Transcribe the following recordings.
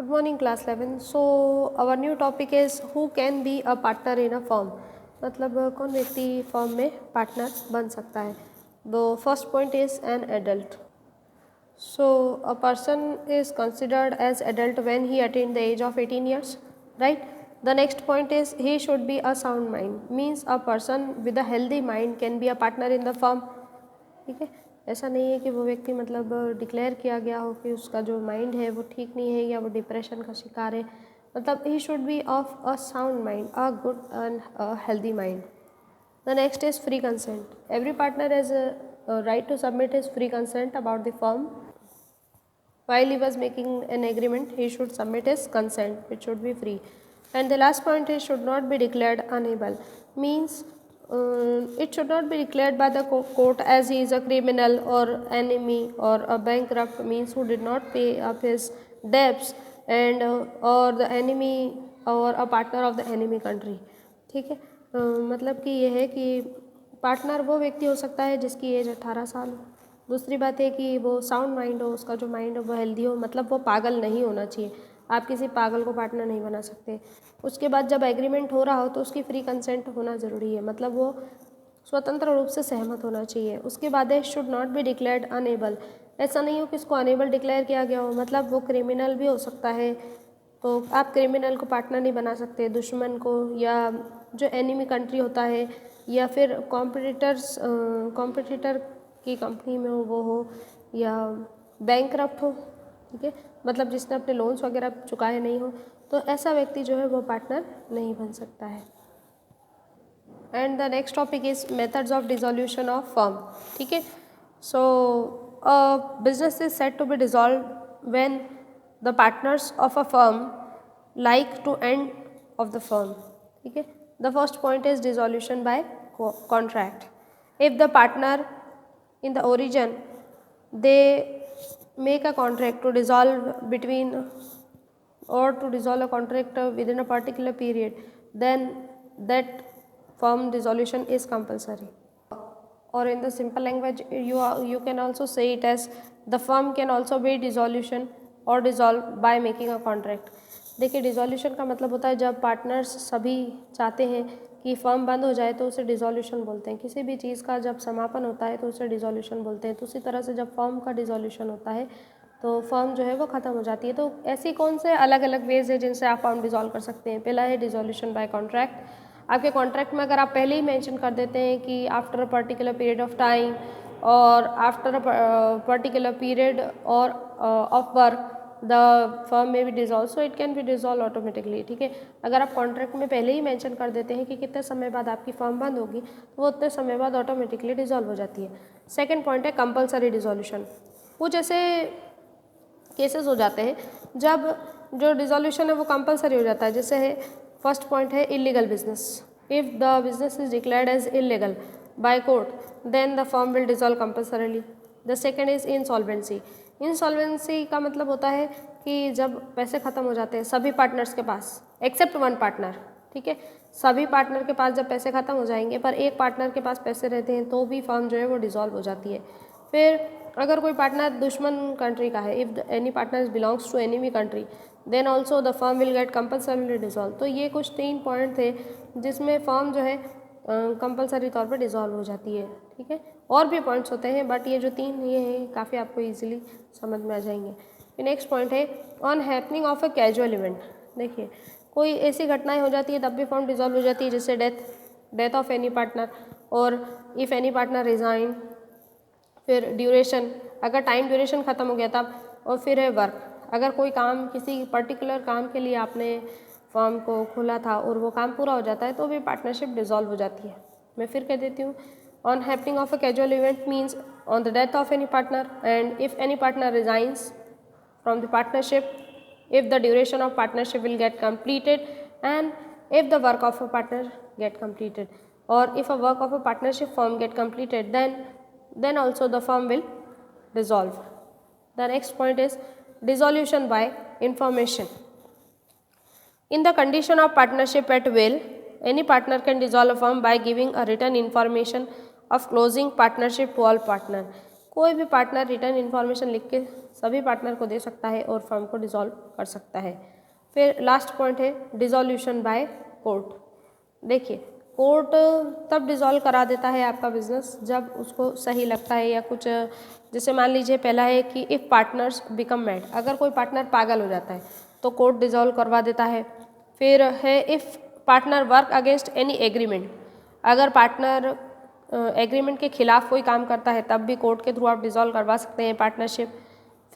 Good morning class 11. So our new topic is who can be a partner in a firm. मतलब कौन व्यक्ति firm में partner बन सकता है. The first point is an adult. So a person is considered as adult when he attained the age of 18 years, right? The next point is he should be a sound mind. Means a person with a healthy mind can be a partner in the firm. ठीक है, ऐसा नहीं है कि वो व्यक्ति मतलब declare किया गया हो कि उसका जो माइंड है वो ठीक नहीं है या वो डिप्रेशन का शिकार है. मतलब he should be of a sound mind, a good and healthy mind. The next is free consent. Every partner has right to submit his free consent about the firm. While he was making an agreement, he should submit his consent, which should be free. And the last point is should not be declared unable. Means it should not be declared by the court as he is a criminal or enemy or a bankrupt, means who did not pay up his debts and or the enemy or a partner of the enemy country. ठीक है, मतलब कि ये है कि partner वो व्यक्ति हो सकता है जिसकी एज 18 साल हो. दूसरी बात है कि वो साउंड माइंड हो, उसका जो माइंड है वो हेल्दी हो, मतलब वो पागल नहीं होना चाहिए. आप किसी पागल को पार्टनर नहीं बना सकते. उसके बाद जब एग्रीमेंट हो रहा हो तो उसकी फ्री कंसेंट होना ज़रूरी है, मतलब वो स्वतंत्र रूप से सहमत होना चाहिए. उसके बाद है should not be declared unable. ऐसा नहीं हो कि इसको अनेबल डिक्लेयर किया गया हो, मतलब वो क्रिमिनल भी हो सकता है. तो आप क्रिमिनल को पार्टनर नहीं बना सकते, दुश्मन को या जो एनिमी कंट्री होता है या फिर कॉम्पिटिटर की कंपनी में वो हो या बैंकरप्ट हो. ठीक है, मतलब जिसने अपने लोन्स वगैरह चुकाए नहीं हो, तो ऐसा व्यक्ति जो है वो पार्टनर नहीं बन सकता है. And the next topic is methods of dissolution of firm. ठीक है, so business is said to be dissolve when the partners of a firm like to end of the firm. ठीक है, the first point is dissolution by contract. If the partner in the origin they make a contract to dissolve between or to dissolve a contract within a particular period, then that firm dissolution is compulsory. Or in the simple language you can also say it as the firm can also be dissolution or dissolved by making a contract. देखिए, dissolution का मतलब होता है जब partners सभी चाहते हैं कि फर्म बंद हो जाए तो उसे डिसोल्यूशन बोलते हैं. किसी भी चीज़ का जब समापन होता है तो उसे डिसोल्यूशन बोलते हैं. तो उसी तरह से जब फर्म का डिसोल्यूशन होता है तो फर्म जो है वो ख़त्म हो जाती है. तो ऐसी कौन से अलग अलग वेज है जिनसे आप फर्म डिसॉल्व कर सकते हैं. पहला है डिसोल्यूशन बाय कॉन्ट्रैक्ट. आपके कॉन्ट्रैक्ट में अगर आप पहले ही मेंशन कर देते हैं कि after a particular period of time और आफ्टर अ पर्टिकुलर पीरियड और ऑफ वर्क द फर्म में भी dissolve, so it can be dissolve automatically. ठीक है, अगर आप कॉन्ट्रैक्ट में पहले ही मेंशन कर देते हैं कि कितने समय बाद आपकी फर्म बंद होगी तो वो उतने समय बाद ऑटोमेटिकली डिजॉल्व हो जाती है. सेकंड पॉइंट है कंपलसरी डिसोल्यूशन. कुछ ऐसे केसेस हो जाते हैं जब जो डिसोल्यूशन है वो कंपलसरी हो जाता है. जैसे है फर्स्ट पॉइंट है illegal business. If the business is declared as illegal by court then the firm will dissolve compulsorily. The second is insolvency. Insolvency का मतलब होता है कि जब पैसे ख़त्म हो जाते हैं सभी पार्टनर्स के पास एक्सेप्ट वन पार्टनर. ठीक है, सभी पार्टनर के पास जब पैसे ख़त्म हो जाएंगे पर एक पार्टनर के पास पैसे रहते हैं तो भी फर्म जो है वो डिसॉल्व हो जाती है. फिर अगर कोई पार्टनर दुश्मन कंट्री का है, if any partner belongs to enemy country then also the firm will get compulsorily dissolve. तो ये कुछ 3 पॉइंट थे जिसमें फर्म जो है कंपलसरी तौर पर डिसॉल्व हो जाती है. ठीक है, और भी पॉइंट्स होते हैं बट ये जो 3 ये हैं काफ़ी आपको ईजिली समझ में आ जाएंगे. नेक्स्ट पॉइंट है on happening of a casual event. देखिए, कोई ऐसी घटनाएं हो जाती है तब भी फर्म डिसॉल्व हो जाती है, जैसे डेथ ऑफ एनी पार्टनर और इफ़ एनी पार्टनर रिज़ाइन. फिर ड्यूरेशन, अगर टाइम ड्यूरेशन ख़त्म हो गया तब. और फिर है वर्क, अगर कोई काम किसी पर्टिकुलर काम के लिए आपने फर्म को खोला था और वो काम पूरा हो जाता है तो भी पार्टनरशिप डिसॉल्व हो जाती है. मैं फिर कह देती हूँ, on happening of a casual event means on the death of any partner and if any partner resigns from the partnership, if the duration of partnership will get completed and if the work of a partner get completed, or if a work of a partnership firm get completed then also the firm will dissolve. The next point is dissolution by information. In the condition of partnership at will, any partner can dissolve a firm by giving a written information of closing partnership to all partner. कोई भी partner return information लिख के सभी partner को दे सकता है और firm को डिसॉल्व कर सकता है। फिर लास्ट पॉइंट है डिसॉल्यूशन बाय कोर्ट। देखिए, कोर्ट तब डिसॉल्व करा देता है आपका बिजनेस जब उसको सही लगता है, या कुछ जैसे मान लीजिए पहला है कि इफ़ पार्टनर्स बिकम मैड, अगर कोई पार्टनर पागल हो जाता है तो कोर्ट डिसॉल्व करवा देता है। फिर है if partner work against any agreement, अगर पार्टनर एग्रीमेंट के खिलाफ कोई काम करता है तब भी कोर्ट के थ्रू आप डिसॉल्व करवा सकते हैं पार्टनरशिप।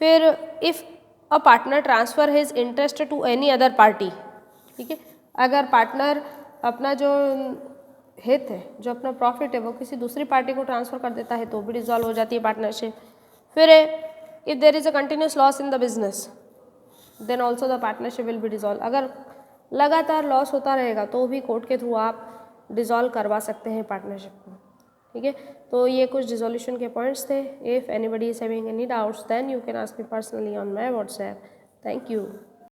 फिर if a partner transfer his interest to any other party, ठीक है, अगर पार्टनर अपना जो हित है, जो अपना प्रॉफिट है, वो किसी दूसरी पार्टी को ट्रांसफ़र कर देता है तो भी डिसॉल्व हो जाती है पार्टनरशिप। फिर if there is a continuous loss in the business then also the partnership will be dissolve, अगर लगातार लॉस होता रहेगा तो भी कोर्ट के थ्रू आप डिसॉल्व करवा सकते हैं पार्टनरशिप को, ठीक है। तो ये कुछ डिसोल्यूशन के पॉइंट्स थे। If anybody is having any doubts then you can ask me personally on my WhatsApp. Thank you.